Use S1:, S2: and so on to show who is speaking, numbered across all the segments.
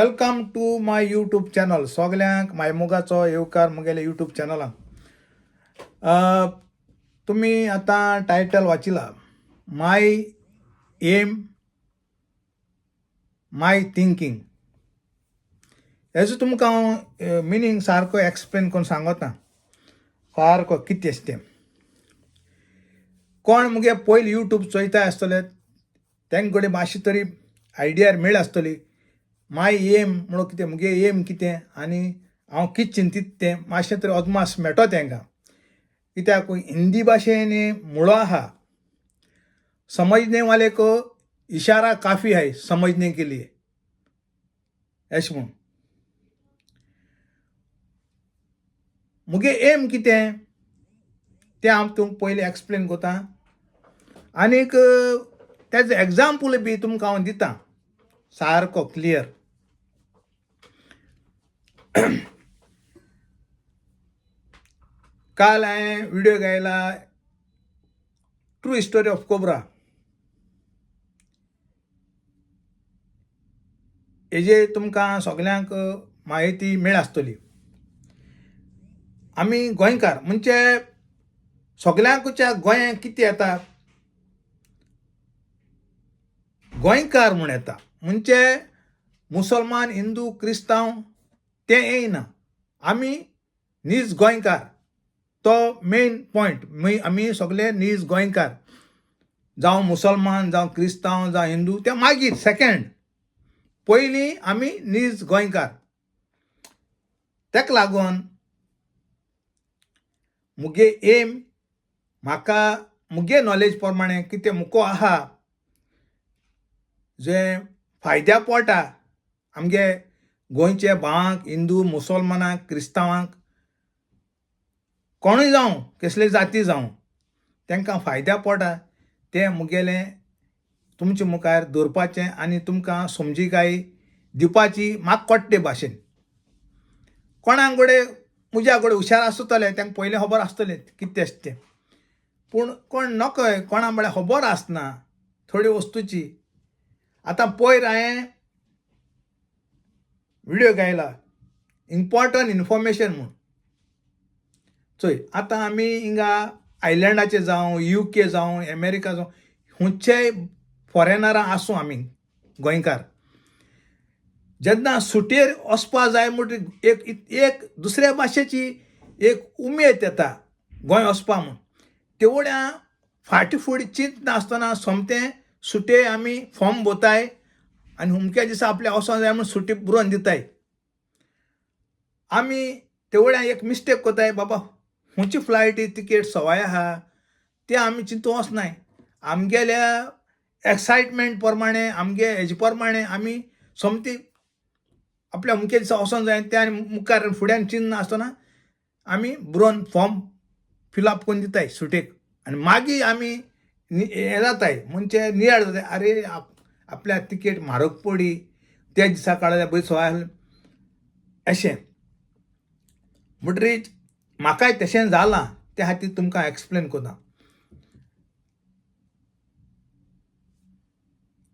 S1: Welcome to my YouTube channel. सगल्यांक मायमोगाचो येवकार मुगेले यूट्यूब चॅनलाक. तुम्ही आता टायटल वाचिला, माय एम माय थिंकिंग. हेजो तुमकां हांव मिनींग सारको एक्सप्लेन करून सांगता सारको कितें अशें तें. कोण मुगे पयलीं यूट्यूब चोयताय आसतले तेंक कडेन मातशी तरी आयडिया मेळ आसतली. माय एम म्हणून कितें, मुगे एम कितें आनी हांव कितें चिंतीत तें मातशें तरी अदमास मेळटो तेंकां. कित्याक हिंदी भाशेन मुळो आहा, समझने वाले को इशारा काफी है समझने के लिए, अशें म्हणून. मुगे एम कितें तें हांव तुमकां पयलीं एक्सप्लेन कोता. आनीक तेजो एग्जाम्पल बी तुमकां हांव दितां सारको क्लियर. काल हांवें व्हिडिओ घायला ट्रू हिस्टोरी ऑफ कोब्रा. हेजे तुमकां सगल्यांक म्हायती मेळ आसतली. आमी गोंयकार म्हणजे सगल्यांकच्या गोंयांत कितें येता, गोंयकार म्हूण येता. म्हणजे मुसलमान, हिंदू, क्रिस्तांव ते येयना. आमी नीज गोंयकार, तो मेन पॉयंट. आमी सगळे नीज गोंयकार, जावं मुसलमान, जावं क्रिस्तांव, जावं हिंदू, ते मागीर सेकंड. पयलीं आमी नीज गोंयकार. तेका लागून मुगे एम, म्हाका मुगे नॉलेज प्रमाणे कितें मुको आहा जें फायद्या पडटा आमगे गोंयचे भावांक, हिंदू, मुसलमानांक, क्रिस्तांवांक, कोणूय जावं, कसले जाती जावं, तांकां फायद्या पडटा तें मुगेलें तुमचे मुखार दवरपाचें आनी तुमकां समजीकाय दिवपाची म्हाका कोट्टे भाशेन. कोणाक कडेन म्हज्या कडेन हुशार आसतले तांकां पयलें खबर आसतलें कितें अशें तें. पूण कोण नकय, कोणा म्हळ्यार खबर आसना थोडी वस्तूची. आतां पयर हांवें व्हिडिओ घायला इम्पॉर्टंट इन्फॉर्मेशन म्हणून. चोय, आतां आमी हिंगा आयलँडाचे जावं, UK जावं, अमेरिका जावं, खंयचेय फॉरेनरां आसूं आमी गोंयकार, जेन्ना सुटयेर वचपा जाय म्हणटा एक दुसऱ्या भाशेची एक उमेद येता गोंय वचपा म्हणून. तेवढ्या फाटी फुडें चिंत नासतना सोमतें सुटये आमी फॉर्म भरताय आनी अमक्या दिसा आपल्या वचोंक जाय म्हणून सुटी बरोवन दिताय. आमी तेवढ्या एक मिस्टेक कोताय, बाबा खंयची फ्लायटी तिकेट सवाय आहा ते आमी चिंतूं वचनाय. आमगेल्या एक्सायटमेंट प्रमाणे, आमगे हेजे प्रमाणे आमी सोमती आपल्या अमक्या दिसा वचोंक जाय ते आनी मुखार फुड्यान चिंत नासतना आमी बरोवन फॉर्म फिलअप करून दिताय सुटेक. आनी मागीर आमी हें जाताय म्हणजे नियाळ जाताय, आरे आपल्या तिकेट म्हारग पडी, त्या दिसा काडल्या बरी सवाय अशें. म्हणटरीच म्हाकाय तशें जालां, त्या खातीर तुमकां एक्सप्लेन कोता.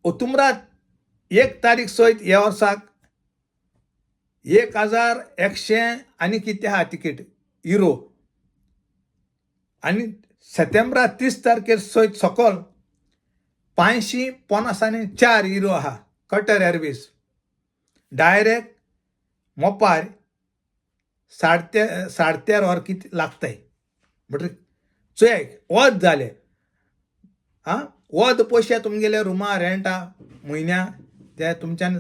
S1: ओतुंबरात 1 तारीख सयत ह्या वर्साक 1100 आनी कितें आहा तिकेट युरो. आनी सप्टेंबरात 30 तारखेर सयत सकयल 554 युरो आहा कटर एअरवेज. डायरेक्ट मोपार 13.5 वर कितें लागताय. म्हणटरी चोय वध जाले. वध पयशे तुमगेले रुमा रेंटा म्हयन्या ते तुमच्यान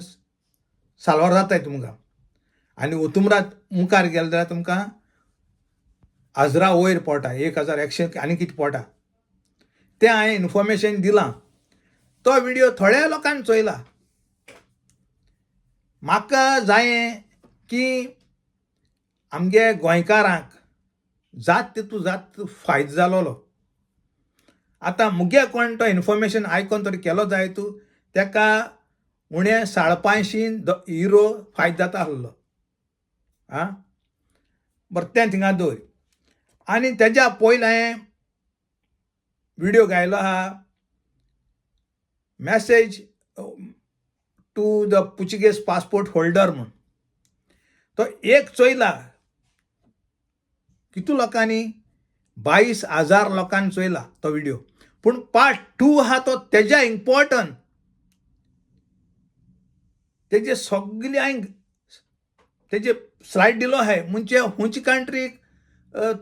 S1: साल्वार जाताय तुमकां. आनी ओतुंबरात मुखार गेले जाल्यार तुमकां 1000 वयर पडटा, 1100 आनी कितें पडटा. तें हांवें इन्फॉर्मेशन दिलां. तो व्हिडिओ थोड्या लोकांनी चोयला. म्हाका जायें की आमगे गोंयकारांक जात तितू फायदो जालोलो. आतां मुगे कोण तो इन्फॉर्मेशन आयकोन तरी केलो जाय तूं, तेका उणें 550 युरो फायदो जाता आसलो. बरें, तें थिंगा दवर. आनी तेज्या पयलीं हांवें व्हिडिओ घायलो आहा message to the Portuguese passport holder म्हूण तो एक चोयला कितू लोकांनी 22,000 लोकांनी चोयला तो व्हिडिओ. पूण पार्ट 2 आहा तो तेज्या इम्पॉर्टंट. तेजे सगळे हांवें तेजे स्लायड दिलो आहाय म्हणजे हुंच कंट्रीक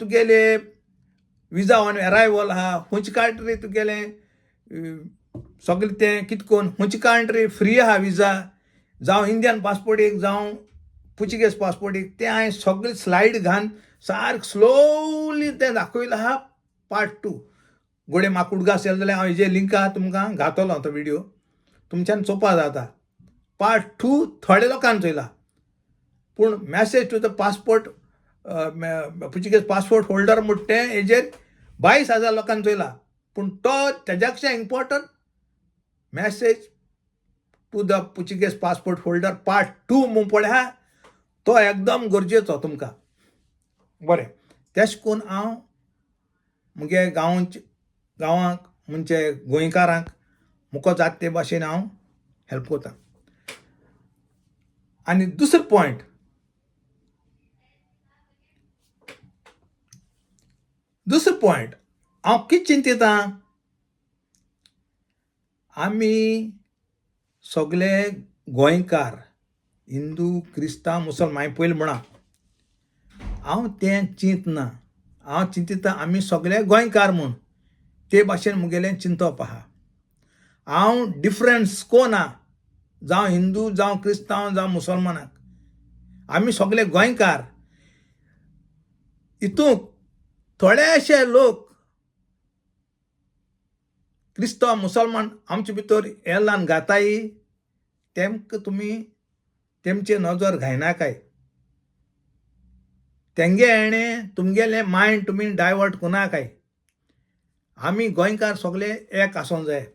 S1: तुगेले विजा ऑन अरायवल आहा, हुंच कंट्री तुगेले सगळे तें कितें कोन्न हुंच कंट्री फ्री आहा विजा, जावं इंडियन पासपोर्टीक जावं पुर्चुगेज पासपोर्टीक, तें हांवें सगळे स्लायड घालून सारक स्लोली तें दाखयलां आहा पार्ट 2. गोडे म्हाका उडगा असेल जाल्यार हांव हेजे लिंक आहा तुमकां घातलो तो व्हिडिओ, तुमच्यान चोवपा जाता. पार्ट 2 थोडे लोकांनी चोयला, पूण message to the passport Portuguese passport holder म्हणटा तें हेजेर 22,000 लोकांनी चोयला. पूण तो तेज्याक्षा important message to the Portuguese passport holder part 2 म्हूण पळय आहा तो एकदम गरजेचो तुमकां. बरें, तेश कोन्न हांव मुगे गांवांक म्हणजे गोंयकारांक मुको जाता ते भाशेन हांव हेल्प कोता. आनी दुसरो पॉयंट, हांव कितें चिंतितां, आमी सगळे गोंयकार हिंदू क्रिस्तांव मुसलमान हांवें पयलीं म्हणा, हांव तें चिंतना. हांव चिंतितां आमी सगळे गोंयकार म्हूण ते भाशेन मुगेलें चिंतप आहा. हांव डिफरन्स कोना, जावं हिंदू जावं क्रिस्तांव जावं मुसलमानाक, आमी सगळे गोंयकार. हितूंक थोडेशे लोक क्रिस्तांव मुसलमान आमचे भितर हे लावन घाताय, तेमकां तुमी तेमचे नजर घायनाकाय. तेंगे हेणें तुमगेलें मायंड तुमी डायवर्ट कोनाकाय. आमी गोंयकार सगळे एक आसूंक जाय.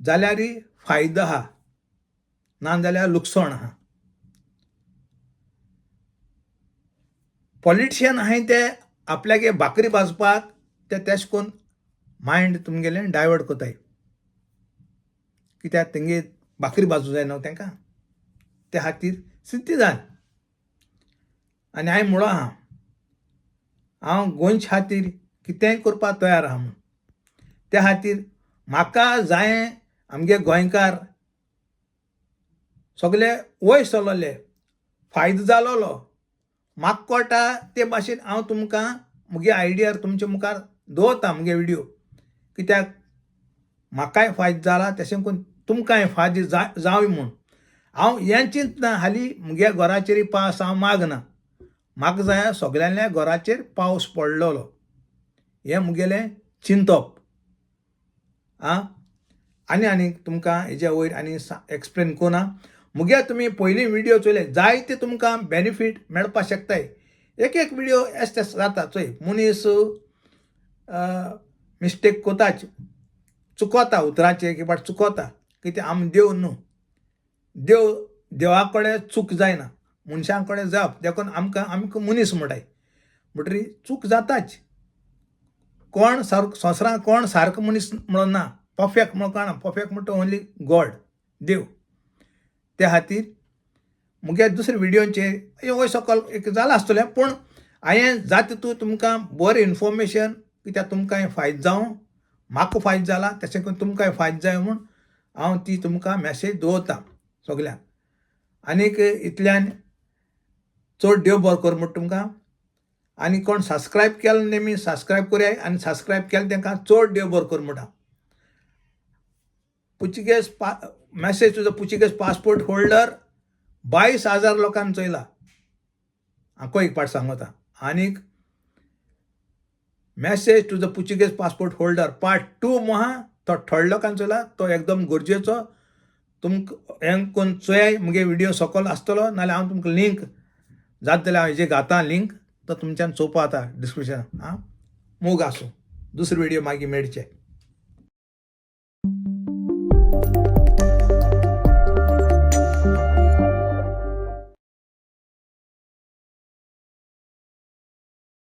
S1: जाल्यार फायदो आहा, नाजाल्यार लुकसाण आहा. पॉलिटिशियन आहाय ते आपल्यागे भाकरी भाजपाक ते तेश कोन्न मायंड तुमगेलें डायवर्ट कोताय. कित्याक तेंगे भाकरी भाजूं जाय न्हू तेंकां, ते खातीर सिद्धी जाय. आनी हांवें म्हणलो आहा हांव गोंयचे खातीर कितेंय करपाक तयार आहा म्हूण. त्या खातीर म्हाका जाय आमगे गोंयकार सगळे वयर सरलेले, फायदो जालोलो, म्हाका कळटा ते भाशेन हांव तुमकां मुगे आयडियार तुमचे मुखार दवरता मुगे व्हिडिओ. कित्याक म्हाकाय फायदो जाला तशें करून तुमकांय फायदो जावं म्हूण. हांव हें चिंतना हालीं मुगे घराचेर पावस हांव मागना. म्हाका जाय सगळ्यांच्या घराचेर पावस पडलेलो, हें मुगेलें चिंतप. आनी तुमकां हेज्या वयर आनी एक्सप्लेन कोना. मुगे तुमी पयलीं व्हिडिओ चोयले जायते तुमकां बेनिफीट मेळपाक शकताय. एक व्हिडिओ एशे जाता चोय मनीस मिस्टेक कोताच, चुकोता उतराचेर किंवा चुकोता. कित्याक आमी देव न्हू, देवा कडेन चूक जायना, मनशां कडेन जावप. देखून आमकां मनीस म्हणटाय म्हणटरी चूक जाताच. कोण संवसारांत कोण सारको मनीस म्हणून ना, परफेक्ट म्हणून काणा. परफेक्ट म्हणटा ओन्ली गॉड, देव. त्या खातीर मुगे दुसऱ्या व्हिडिओचेर वयर सकयल एक जालां आसतलें, पूण हांवें जाता तितून तुमकां बरें इन्फॉर्मेशन, कित्याक तुमकांय फायदो जावं, म्हाका फायदो जाला तशें करून तुमकांय फायदो जाय म्हूण हांव ती तुमकां मॅसेज दवरतां सगल्यांक. आनीक इतल्यान चड देव बरो कर म्हणटा तुमकां. आनी कोण सबस्क्रायब केलें तेमी सबस्क्रायब कराय, आनी सबस्क्रायब केलें तांकां चड देव बरो कर म्हणटा. Portuguese message to the Portuguese passport holder 22,000 लोकांनी चोयला. हांव एक पाट सांगता. आनीक message to the Portuguese passport holder part 2 आहा तो थोडे लोकांनी चोयला. तो एकदम गरजेचो. तुमकां हें कोन्न चोयाय मुगे व्हिडिओ सकयल आसतलो, नाल्यार हांव तुमकां लिंक जाता जाल्यार हांव हेजेर घातां लिंक, तो तुमच्यान चोवपा जाता डिस्क्रिप्शनान. मोग आसूं. दुसरो व्हिडिओ मागीर मेळचे.